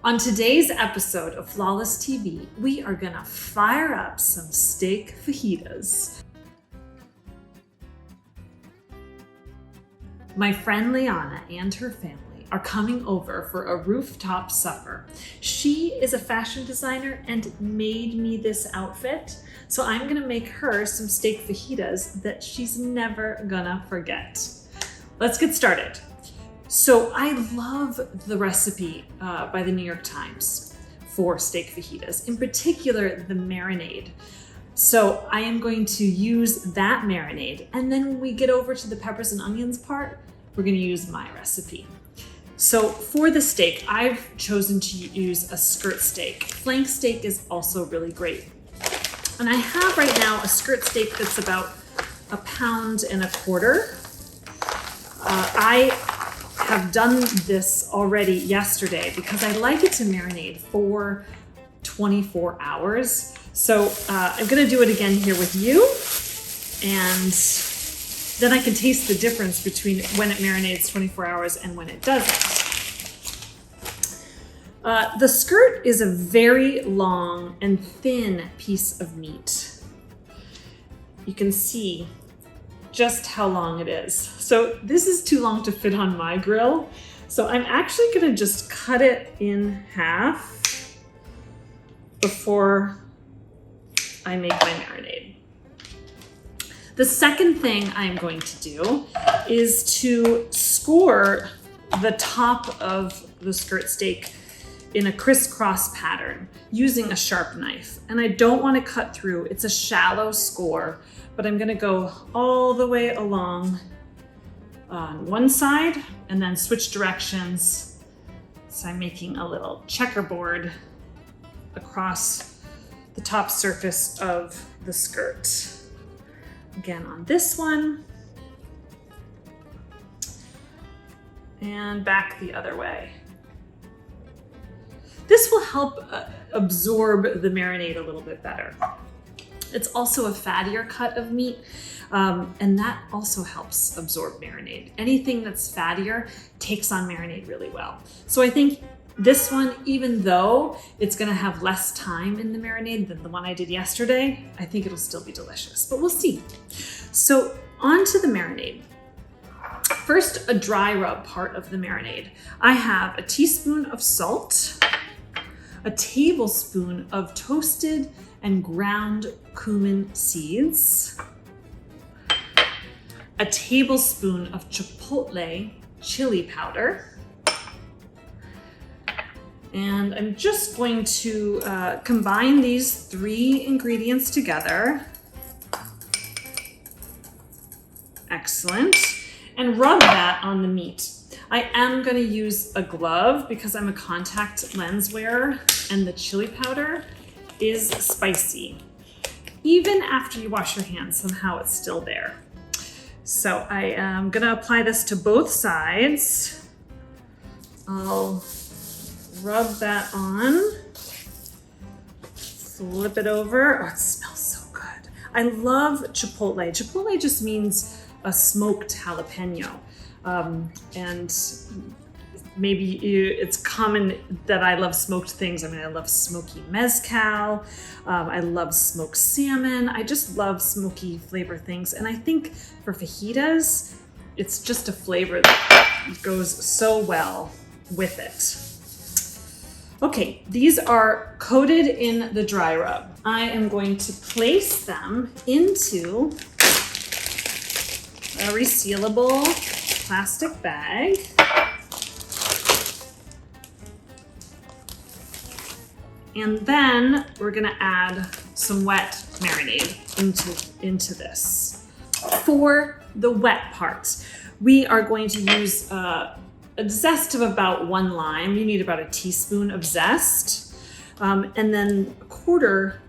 On today's episode of Flawless TV, we are gonna fire up some steak fajitas. My friend Liana and her family are coming over for a rooftop supper. She is a fashion designer and made me this outfit, so I'm gonna make her some steak fajitas that she's never gonna forget. Let's get started. So I love the recipe by the New York Times for steak fajitas, in particular the marinade. So I am going to use that marinade, and then when we get over to the peppers and onions part, we're gonna use my recipe. So for the steak, I've chosen to use a skirt steak. Flank steak is also really great. And I have right now a skirt steak that's about 1.25 pounds. I have done this already yesterday because I like it to marinate for 24 hours. So I'm gonna do it again here with you, and then I can taste the difference between when it marinates 24 hours and when it doesn't. The skirt is a very long and thin piece of meat. You can see just how long it is. So this is too long to fit on my grill. So I'm actually gonna just cut it in half before I make my marinade. The second thing I'm going to do is to score the top of the skirt steak in a crisscross pattern using a sharp knife. And I don't want to cut through. It's a shallow score, but I'm gonna go all the way along on one side and then switch directions. So I'm making a little checkerboard across the top surface of the skirt. Again on this one, and back the other way. This will help absorb the marinade a little bit better. It's also a fattier cut of meat, and that also helps absorb marinade. Anything that's fattier takes on marinade really well. So I think this one, even though it's gonna have less time in the marinade than the one I did yesterday, I think it'll still be delicious, but we'll see. So on to the marinade. First, a dry rub part of the marinade. I have a teaspoon of salt, a tablespoon of toasted and ground cumin seeds, a tablespoon of chipotle chili powder, and I'm just going to combine these 3 ingredients together. Excellent. And rub that on the meat. I am going to use a glove because I'm a contact lens wearer, and the chili powder is spicy. Even after you wash your hands, somehow it's still there. So I am going to apply this to both sides. I'll rub that on, flip it over. Oh, it smells so good. I love chipotle. Chipotle just means a smoked jalapeno. And maybe it's common that I love smoked things. I mean, I love smoky mezcal. I love smoked salmon. I just love smoky flavor things. And I think for fajitas, it's just a flavor that goes so well with it. Okay, these are coated in the dry rub. I am going to place them into a resealable plastic bag. And then we're gonna add some wet marinade into this. For the wet part, we are going to use a zest of about 1 lime. You need about a teaspoon of zest, and then a quarter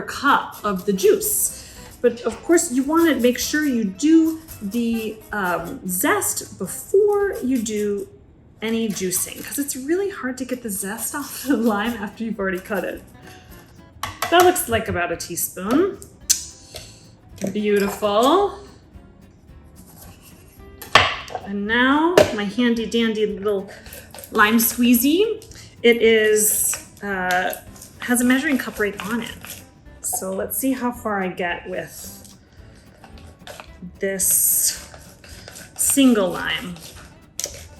cup of the juice. But of course, you want to make sure you do the zest before you do any juicing, because it's really hard to get the zest off the lime after you've already cut it. That looks like about a teaspoon. Beautiful. And now my handy dandy little lime squeezy. It is has a measuring cup right on it. So let's see how far I get with this single lime.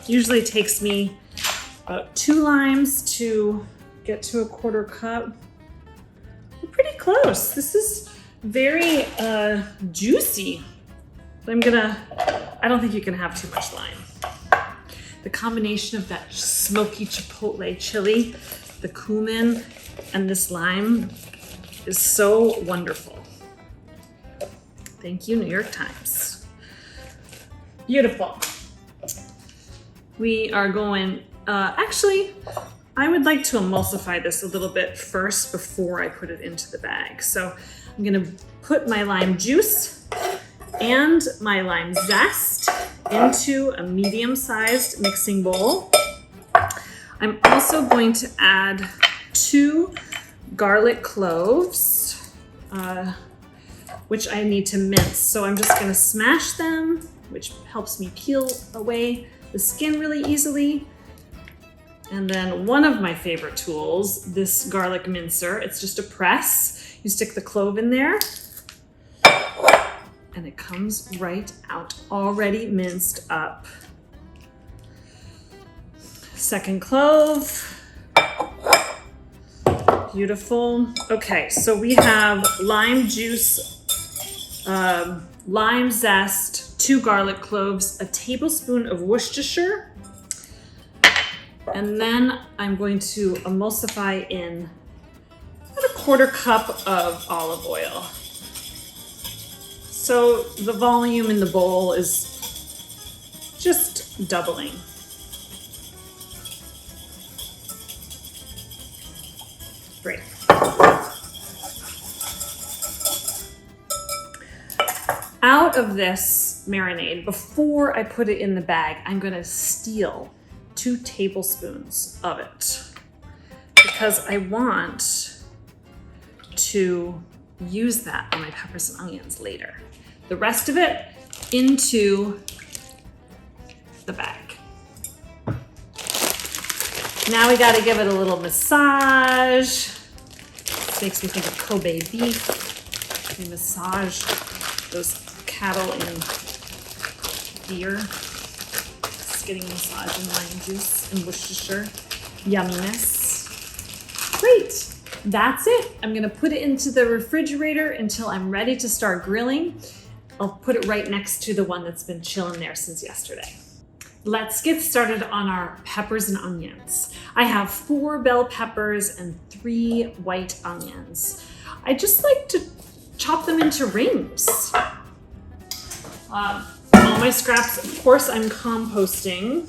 Usually it takes me about 2 limes to get to a 1/4 cup. We're pretty close. This is very juicy. I don't think you can have too much lime. The combination of that smoky chipotle chili, the cumin, and this lime is so wonderful. Thank you, New York Times. Beautiful. We are going, actually, I would like to emulsify this a little bit first before I put it into the bag. So I'm gonna put my lime juice and my lime zest into a medium-sized mixing bowl. I'm also going to add 2 garlic cloves, which I need to mince. So I'm just gonna smash them, which helps me peel away the skin really easily. And then one of my favorite tools, this garlic mincer. It's just a press. You stick the clove in there, and it comes right out, already minced up. Second clove. Beautiful. Okay, so we have lime juice, lime zest, 2 garlic cloves, a tablespoon of Worcestershire, and then I'm going to emulsify in about a 1/4 cup of olive oil. So the volume in the bowl is just doubling. Great. Out of this marinade, before I put it in the bag, I'm gonna steal 2 tablespoons of it because I want to use that on my peppers and onions later. The rest of it into the bag. Now we gotta give it a little massage. This makes me think of Kobe beef. We massage those cattle and deer. It's getting a massage in lime juice and Worcestershire. Yumminess. Great. That's it. I'm gonna put it into the refrigerator until I'm ready to start grilling. I'll put it right next to the one that's been chilling there since yesterday. Let's get started on our peppers and onions. I have 4 bell peppers and 3 white onions. I just like to chop them into rings. All my scraps, of course, I'm composting.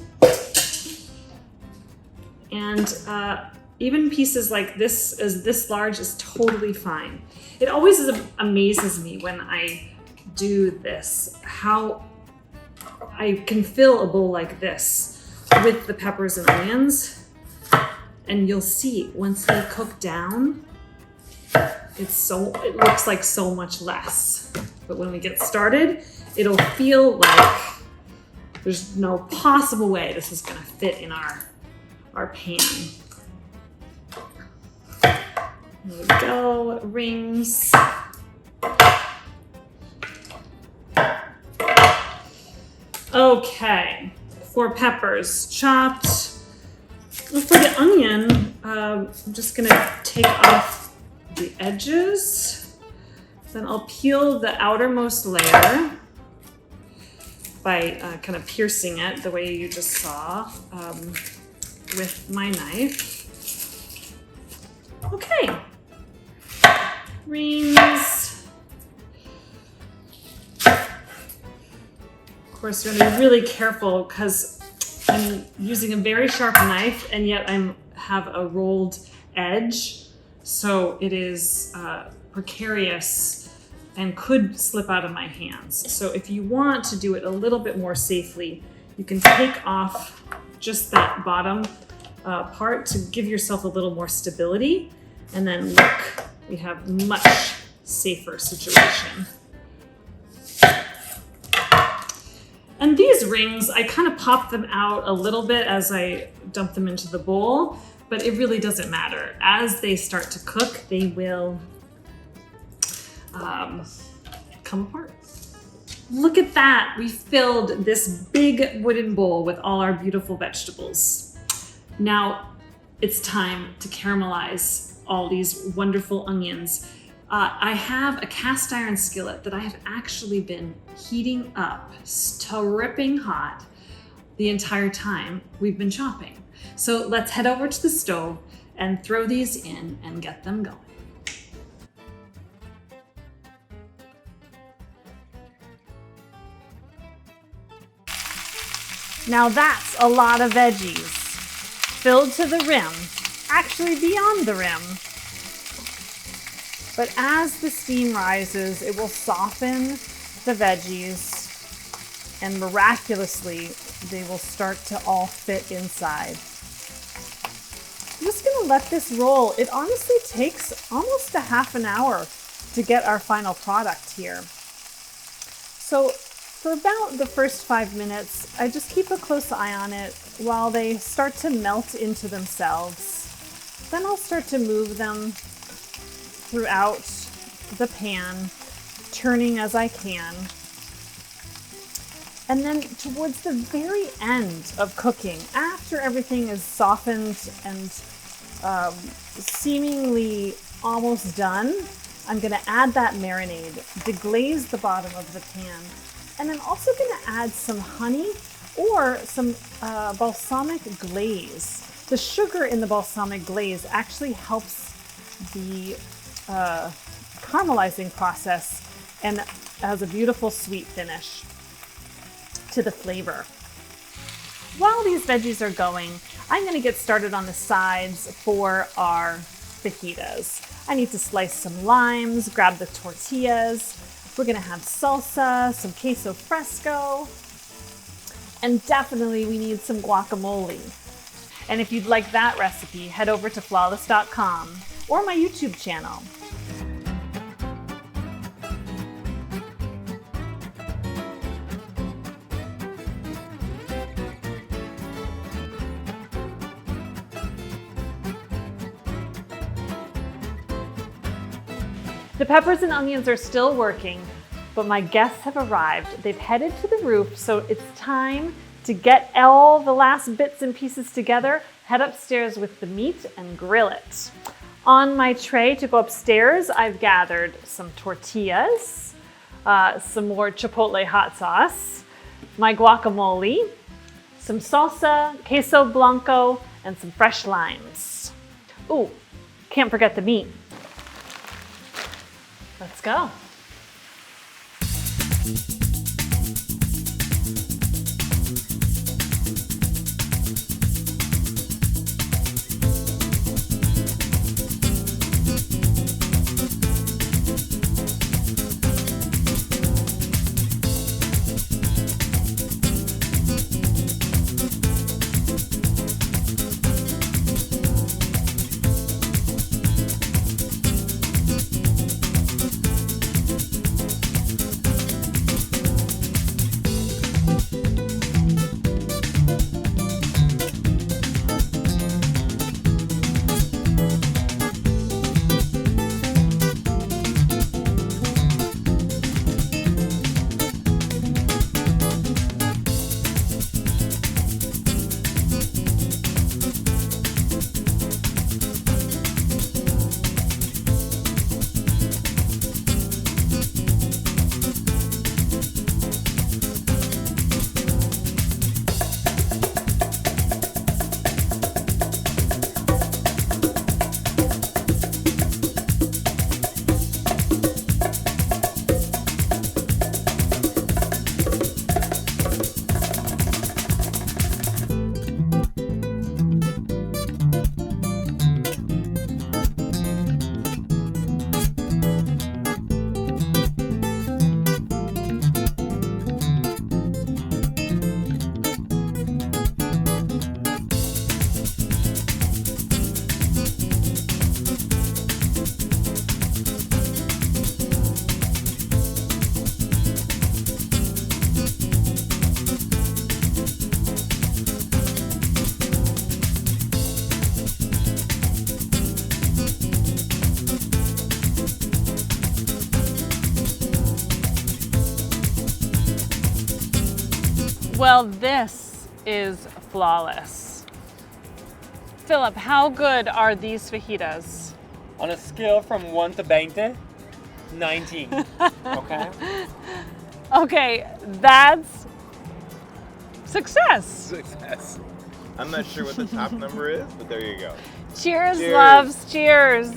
And even pieces like this, as this large, is totally fine. It always amazes me when I do this, how I can fill a bowl like this with the peppers and onions. And you'll see, once they cook down, it looks like so much less. But when we get started, it'll feel like there's no possible way this is gonna fit in our pan. There we go, rings. Okay, 4 peppers chopped. For the onion, I'm just gonna take off the edges. Then I'll peel the outermost layer by kind of piercing it the way you just saw with my knife. Okay, rings. Of course, you're gonna be really careful because I'm using a very sharp knife and yet I have a rolled edge. So it is precarious and could slip out of my hands. So if you want to do it a little bit more safely, you can take off just that bottom part to give yourself a little more stability. And then look, we have much safer situation. And these rings, I kind of pop them out a little bit as I dump them into the bowl, but it really doesn't matter. As they start to cook, they will come apart. Look at that. We filled this big wooden bowl with all our beautiful vegetables. Now it's time to caramelize all these wonderful onions. I have a cast iron skillet that I have actually been heating up, stripping hot, the entire time we've been chopping. So let's head over to the stove and throw these in and get them going. Now that's a lot of veggies, filled to the rim, actually beyond the rim. But as the steam rises, it will soften the veggies, and miraculously, they will start to all fit inside. I'm just gonna let this roll. It honestly takes almost a half an hour to get our final product here. So for about the first 5 minutes, I just keep a close eye on it while they start to melt into themselves. Then I'll start to move them throughout the pan, turning as I can. And then towards the very end of cooking, after everything is softened and seemingly almost done, I'm gonna add that marinade, deglaze the bottom of the pan, and I'm also gonna add some honey or some balsamic glaze. The sugar in the balsamic glaze actually helps the caramelizing process and has a beautiful sweet finish to the flavor. While these veggies are going, I'm gonna get started on the sides for our fajitas. I need to slice some limes, grab the tortillas. We're gonna have salsa, some queso fresco, and definitely we need some guacamole. And if you'd like that recipe, head over to flawless.com or my YouTube channel. The peppers and onions are still working, but my guests have arrived. They've headed to the roof, so it's time to get all the last bits and pieces together, head upstairs with the meat and grill it. On my tray to go upstairs, I've gathered some tortillas, some more chipotle hot sauce, my guacamole, some salsa, queso blanco, and some fresh limes. Ooh, can't forget the meat. Let's go. Well, this is Flawless. Philip, how good are these fajitas? On a scale from 1 to 20, 19. Okay? Okay, that's success. Success. I'm not sure what the top number is, but there you go. Cheers, Cheers. loves. Cheers.